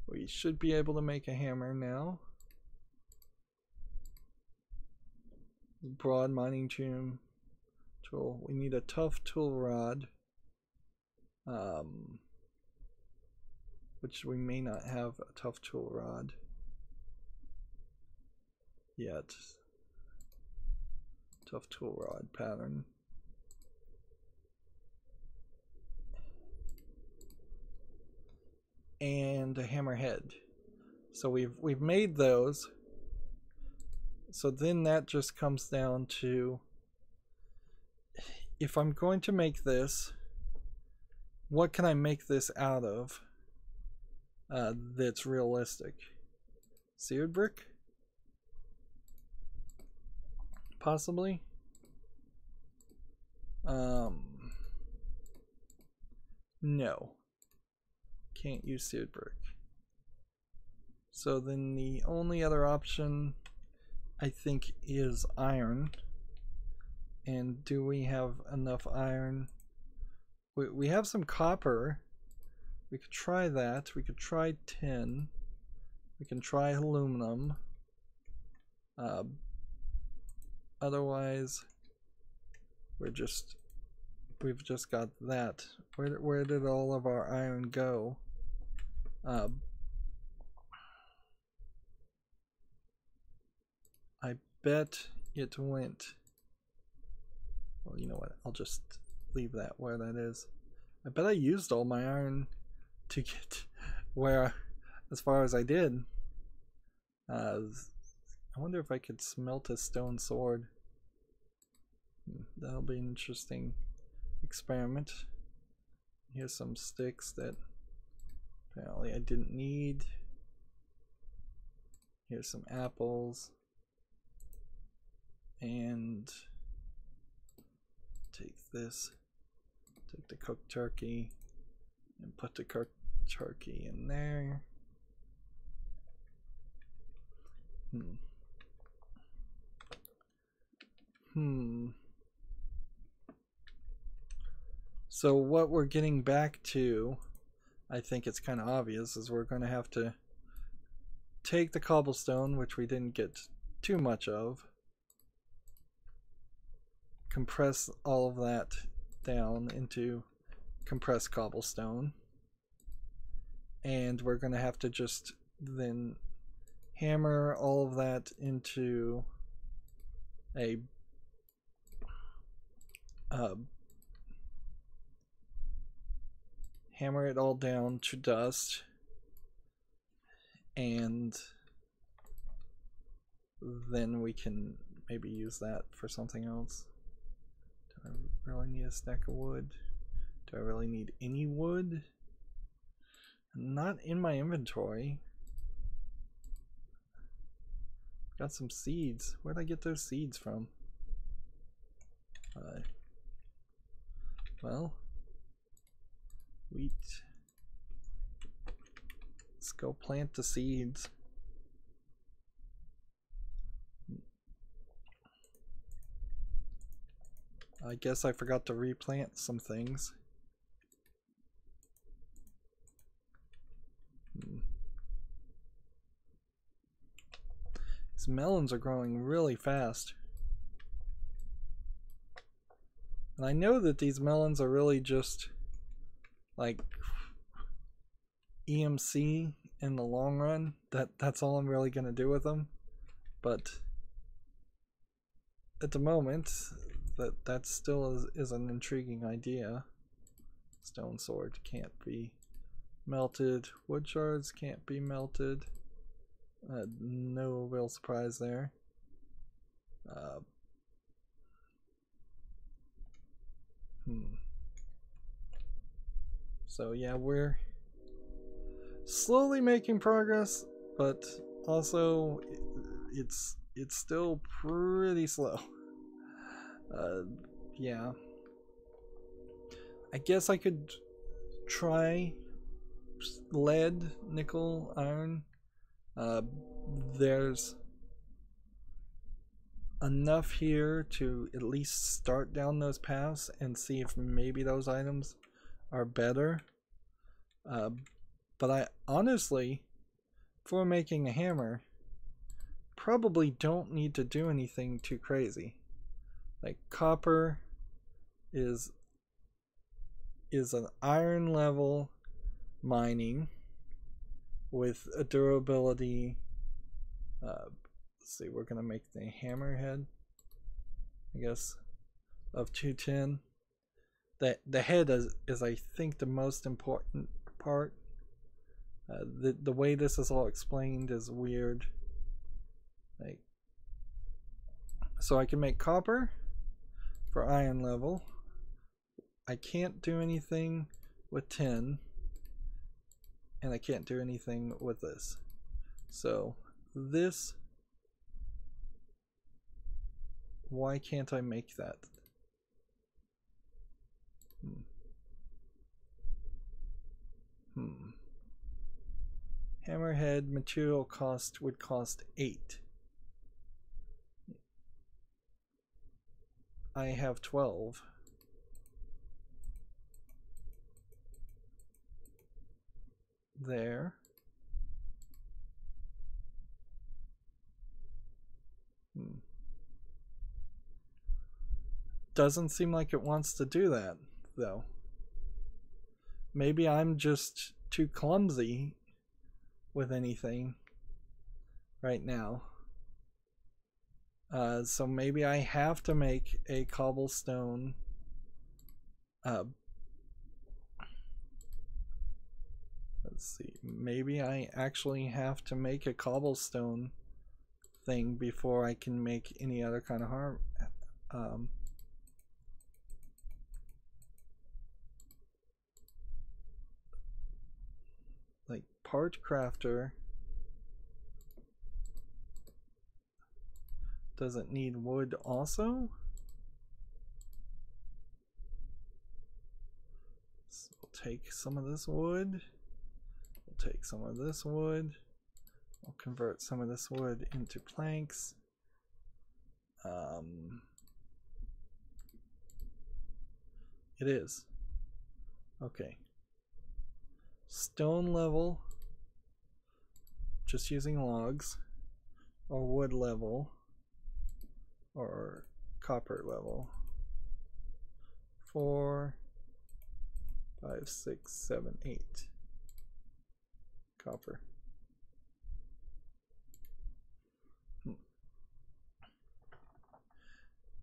we should be able to make a hammer now. Broad mining tool. We need a tough tool rod, which we may not have a tough tool rod yet. Tough tool rod pattern. And a hammerhead. So we've made those. So then that just comes down to, if I'm going to make this, what can I make this out of that's realistic? Seared brick? Possibly? No. Can't use seared brick. So then the only other option I think is iron. And do we have enough iron? We have some copper. We could try that. We could try tin. We can try aluminum. Otherwise, we've just got that. Where did all of our iron go? I bet it went. Well, you know what? I'll just leave that where that is. I bet I used all my iron to get where, as far as I did. I wonder if I could smelt a stone sword. That'll be an interesting experiment. Here's some sticks that apparently I didn't need. Here's some apples. And take this, take the cooked turkey, and put the cooked turkey in there. So what we're getting back to, I think it's kind of obvious, is we're going to have to take the cobblestone, which we didn't get too much of, compress all of that down into compressed cobblestone, and we're going to have to just then hammer all of that into a hammer it all down to dust, and then we can maybe use that for something else. Do I really need a stack of wood? Do I really need any wood? Not in my inventory. Got some seeds. Where'd I get those seeds from? Well, wheat. Let's go plant the seeds. I guess I forgot to replant some things. These melons are growing really fast. And I know that these melons are really just like EMC in the long run. That's all I'm really going to do with them. But at the moment, that still is an intriguing idea. Stone sword can't be melted. Wood shards can't be melted. No real surprise there. So yeah, we're slowly making progress, but also it's still pretty slow. Yeah. I guess I could try lead, nickel, iron. There's enough here to at least start down those paths and see if maybe those items are better. But I honestly, for making a hammer, probably don't need to do anything too crazy. Like copper is an iron level mining with a durability. Let's see, we're gonna make the hammerhead, I guess, of 210. The head is I think the most important part. The way this is all explained is weird. Like, so I can make copper for iron level. I can't do anything with tin, and I can't do anything with this. So this, why can't I make that? Hammerhead material cost would cost 8. I have 12. There. Doesn't seem like it wants to do that, though. Maybe I'm just too clumsy with anything right now. So maybe I have to make a cobblestone let's see, maybe I actually have to make a cobblestone thing before I can make any other kind of harm. Like part crafter doesn't need wood also. So we'll take some of this wood. We'll take some of this wood. We'll convert some of this wood into planks. It is. Okay. Stone level, just using logs, or wood level, or copper level. 4, 5, 6, 7, 8. Copper.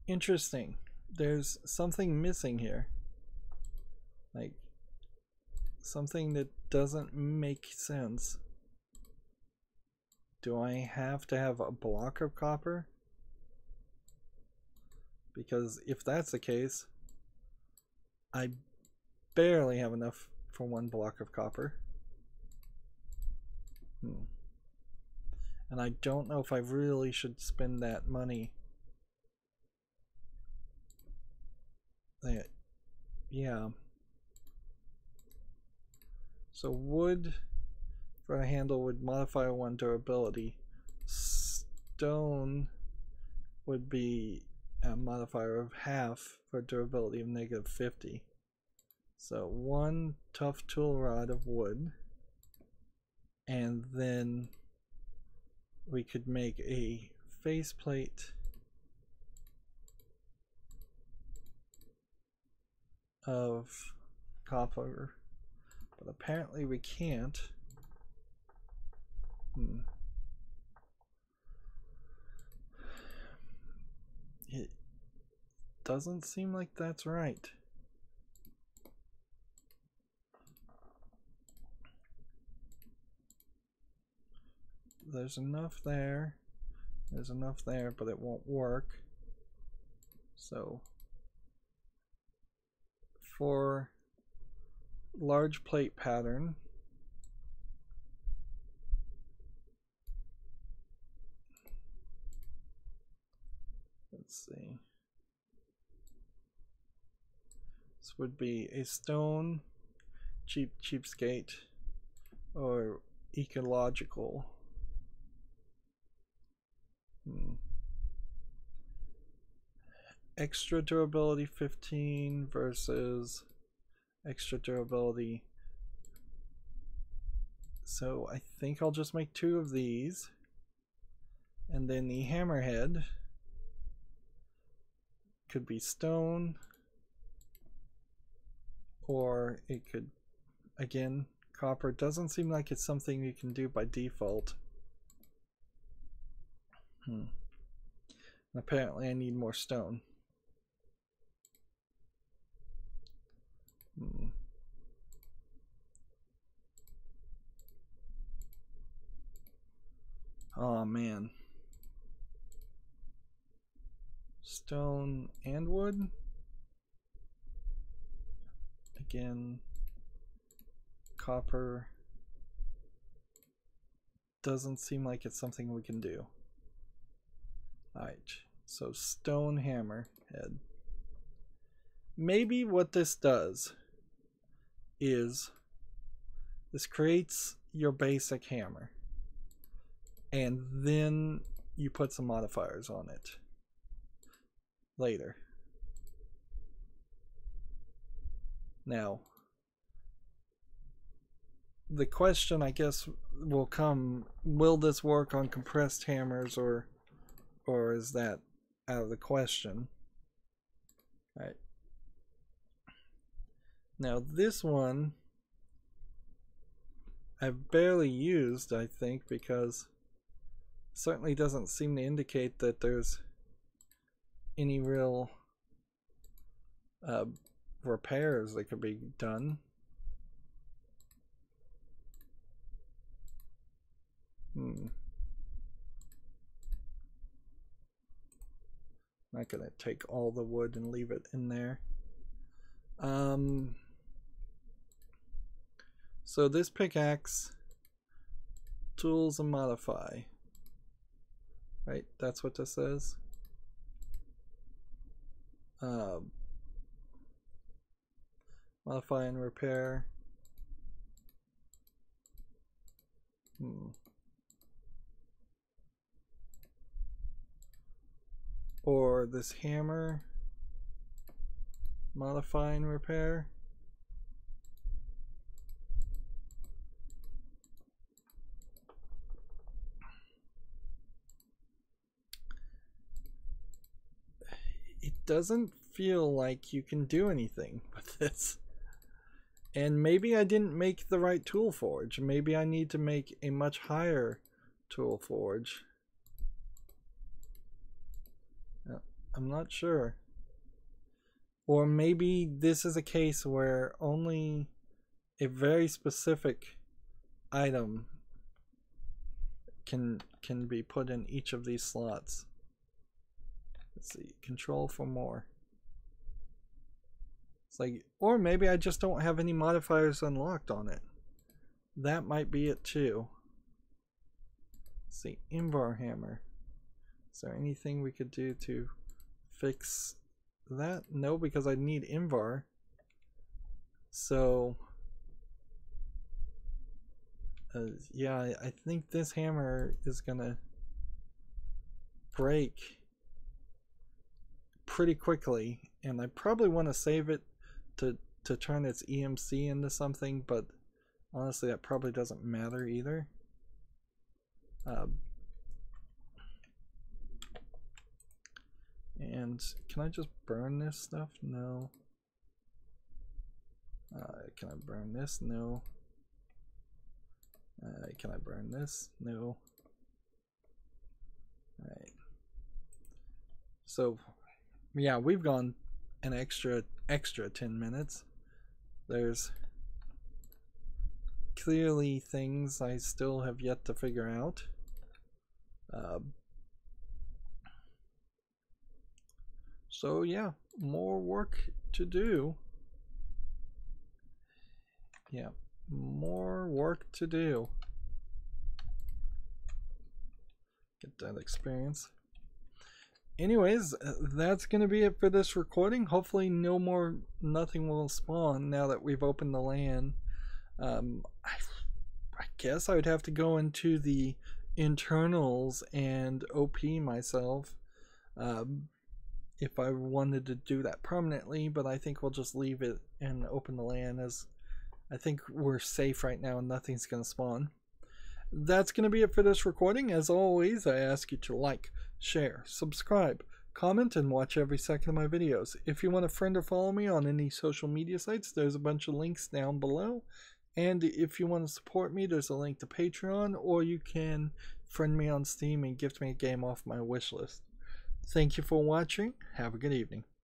Interesting. There's something missing here. Like something that doesn't make sense. Do I have to have a block of copper? Because if that's the case, I barely have enough for one block of copper. And I don't know if I really should spend that money. Yeah. So wood for a handle would modify 1 durability. Stone would be a modifier of half for durability of -50. So 1 tough tool rod of wood, and then we could make a faceplate of copper, but apparently we can't. doesn't seem like that's right. There's enough there. There's enough there, but it won't work. So for large plate pattern, let's see. This would be a stone, cheapskate, or ecological. Extra durability 15 versus extra durability. So I think I'll just make 2 of these. And then the hammerhead could be stone, or it could, again, copper. Doesn't seem like it's something you can do by default. Apparently I need more stone. Oh man. Stone and wood. Again, copper. Doesn't seem like it's something we can do. Alright, so stone hammer head. Maybe what this does is this creates your basic hammer, and then you put some modifiers on it later. Now, the question I guess will come, will this work on compressed hammers, or is that out of the question? All right. Now this one I've barely used, I think, because it certainly doesn't seem to indicate that there's any real repairs that could be done. Not gonna take all the wood and leave it in there. So this pickaxe, tools and modify, right? That's what this says. Modify and repair. Or this hammer, modify and repair. It doesn't feel like you can do anything with this. And maybe I didn't make the right tool forge. Maybe I need to make a much higher tool forge. I'm not sure. Or maybe this is a case where only a very specific item can be put in each of these slots. Let's see, control for more. It's like, or maybe I just don't have any modifiers unlocked on it. That might be it too. Let's see, invar hammer. Is there anything we could do to fix that? No, because I need invar. So yeah, I think this hammer is gonna break pretty quickly, and I probably want to save it to turn its EMC into something, but honestly that probably doesn't matter either. And can I just burn this stuff? No. Can I burn this? No. Can I burn this? No. Alright. So yeah, we've gone an extra 10 minutes. There's clearly things I still have yet to figure out. So yeah, more work to do. Yeah, more work to do. Get that experience. Anyways, that's going to be it for this recording. Hopefully nothing will spawn now that we've opened the LAN. I guess I would have to go into the internals and OP myself if I wanted to do that permanently, but I think we'll just leave it and open the LAN, as I think we're safe right now and nothing's going to spawn. That's going to be it for this recording. As always, I ask you to like, share, subscribe, comment, and watch every second of my videos. If you want to friend or follow me on any social media sites, there's a bunch of links down below. And if you want to support me, there's a link to Patreon, or you can friend me on Steam and gift me a game off my wish list. Thank you for watching. Have a good evening.